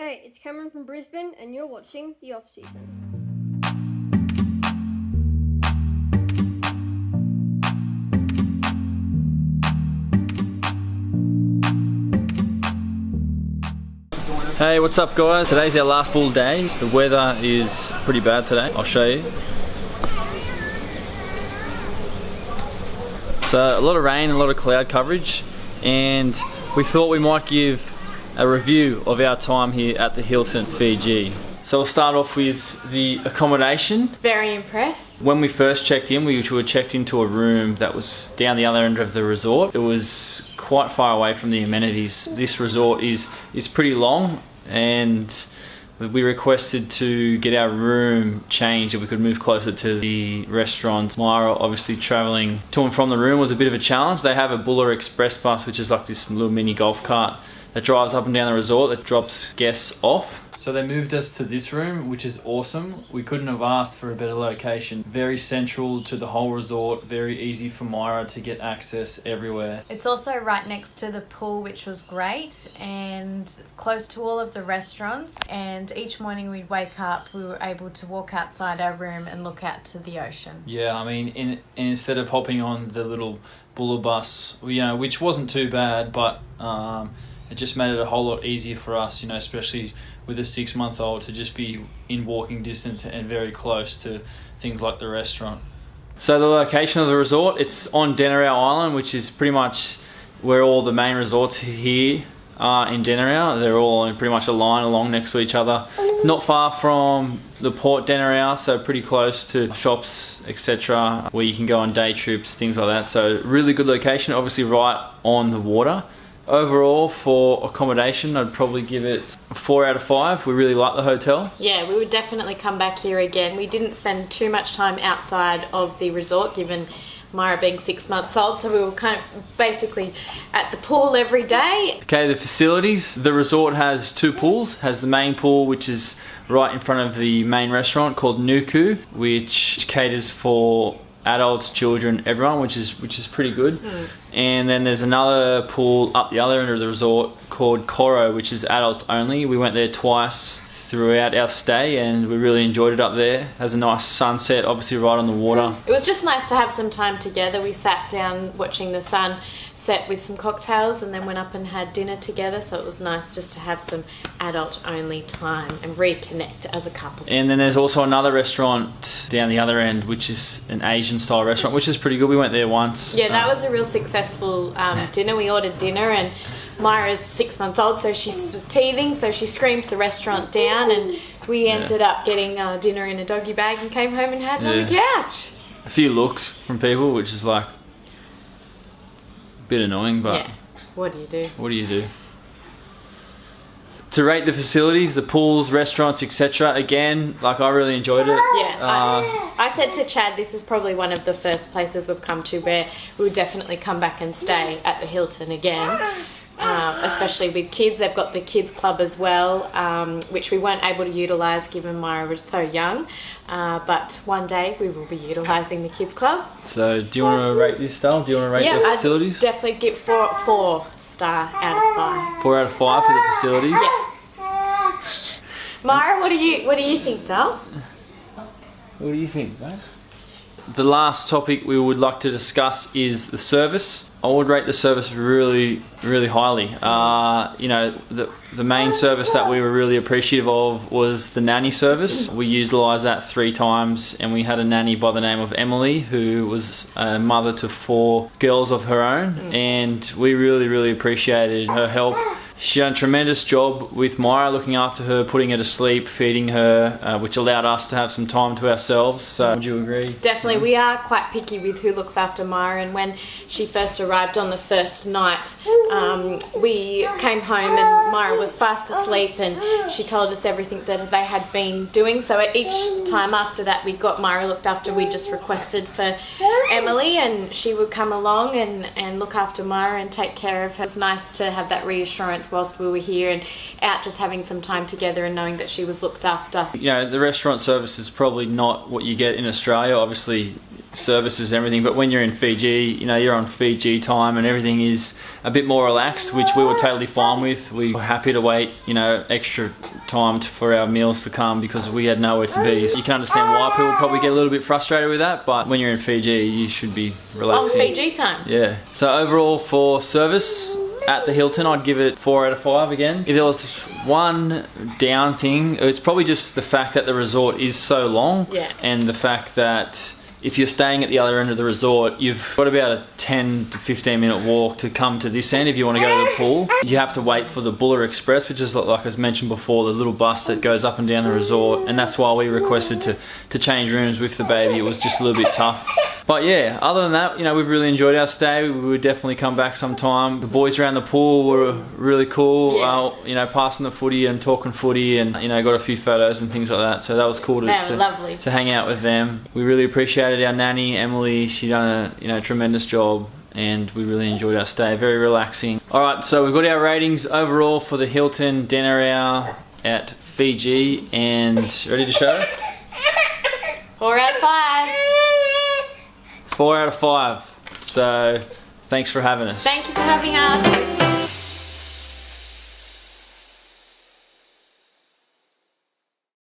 Hey, it's Cameron from Brisbane and you're watching the Offseason. Hey, what's up guys? Today's our last full day. The weather is pretty bad today. I'll show you. So a lot of rain, a lot of cloud coverage, and we thought we might give a review of our time here at the Hilton Fiji. So we'll start off with the accommodation. Very impressed. When we first checked in, we were checked into a room that was down the other end of the resort. It was quite far away from the amenities. This resort is pretty long, and we requested to get our room changed if we could move closer to the restaurant. Myra, obviously travelling to and from the room was a bit of a challenge. They have a Buller Express bus, which is like this little mini golf cart that drives up and down the resort that drops guests off. So they moved us to this room, which is awesome. We couldn't have asked for a better location. Very central to the whole resort, very easy for Myra to get access everywhere. It's also right next to the pool, which was great, and close to all of the restaurants. And each morning we'd wake up, we were able to walk outside our room and look out to the ocean. Yeah, I mean, instead of hopping on the little Buller bus, which wasn't too bad, but it just made it a whole lot easier for us, especially with a 6-month-old, to just be in walking distance and very close to things like the restaurant. So the location of the resort, it's on Denarau Island, which is pretty much where all the main resorts here are in Denarau. They're all in pretty much a line along next to each other. Not far from the Port Denarau, so pretty close to shops, etc., where you can go on day trips, things like that. So really good location, obviously right on the water. Overall, for accommodation, I'd probably give it a 4 out of 5. We really like the hotel. Yeah, we would definitely come back here again. We didn't spend too much time outside of the resort, given Myra being 6 months old, so we were kind of basically at the pool every day. Okay, the facilities. The resort has 2 pools. Has the main pool, which is right in front of the main restaurant, called Nuku, which caters for adults, children, everyone, which is pretty good. And then there's another pool up the other end of the resort called Coro, which is adults only. We went there twice throughout our stay and we really enjoyed it up there. Has a nice sunset, obviously right on the water. It was just nice to have some time together. We sat down watching the sun set with some cocktails and then went up and had dinner together, so it was nice just to have some adult only time and reconnect as a couple. And then there's also another restaurant down the other end, which is an Asian style restaurant, which is pretty good. We went there once. Yeah, that was a real successful dinner. We ordered dinner and Myra's 6 months old, so she was teething, so she screamed the restaurant down, and we ended up getting dinner in a doggy bag and came home and had it on the couch. A few looks from people, which is like a bit annoying, but yeah, what do you do? What do you do? To rate the facilities, the pools, restaurants, etc., again, like I really enjoyed it. Yeah, I said to Chad, this is probably one of the first places we've come to where we would definitely come back and stay at the Hilton again. Especially with kids. They've got the kids club as well, which we weren't able to utilise given Myra was so young, but one day we will be utilising the kids club. So do you want to rate this, Dale? Do you want to rate the facilities? I'd definitely give 4 star out of 5. 4 out of 5 for the facilities? Yes. Myra, what do you think, Dale? What do you think, mate? The last topic we would like to discuss is the service. I would rate the service really, really highly. The main service that we were really appreciative of was the nanny service. We utilised that 3 times, and we had a nanny by the name of Emily, who was a mother to 4 girls of her own, and we really, really appreciated her help. She done a tremendous job with Myra, looking after her, putting her to sleep, feeding her, which allowed us to have some time to ourselves. So would you agree? Definitely. We are quite picky with who looks after Myra, and when she first arrived on the first night, we came home and Myra was fast asleep, and she told us everything that they had been doing. So each time after that we got Myra looked after, we just requested for Emily, and she would come along and look after Myra and take care of her. It's nice to have that reassurance whilst we were here and out, just having some time together and knowing that she was looked after. The restaurant service is probably not what you get in Australia. Obviously services and everything, but when you're in Fiji, you know, you're on Fiji time and everything is a bit more relaxed, which we were totally fine with. We were happy to wait, you know, extra time for our meals to come because we had nowhere to be. So you can understand why people probably get a little bit frustrated with that, but when you're in Fiji, you should be relaxing. On Fiji time. Yeah. So overall for service at the Hilton, I'd give it 4 out of 5 again. If there was one down thing, it's probably just the fact that the resort is so long, and the fact that if you're staying at the other end of the resort, you've got about a 10 to 15 minute walk to come to this end if you want to go to the pool. You have to wait for the Buller Express, which is, like I mentioned before, the little bus that goes up and down the resort, and that's why we requested to change rooms with the baby. It was just a little bit tough. But yeah, other than that, you know, we've really enjoyed our stay. We would definitely come back sometime. The boys around the pool were really cool, you know, passing the footy and talking footy, and, you know, got a few photos and things like that. So that was cool to hang out with them. We really appreciated our nanny, Emily. She done a tremendous job, and we really enjoyed our stay. Very relaxing. All right, so we've got our ratings overall for the Hilton Denarau at Fiji, and ready to show? 4 out of 5. 4 out of 5. So thanks for having us. Thank you for having us.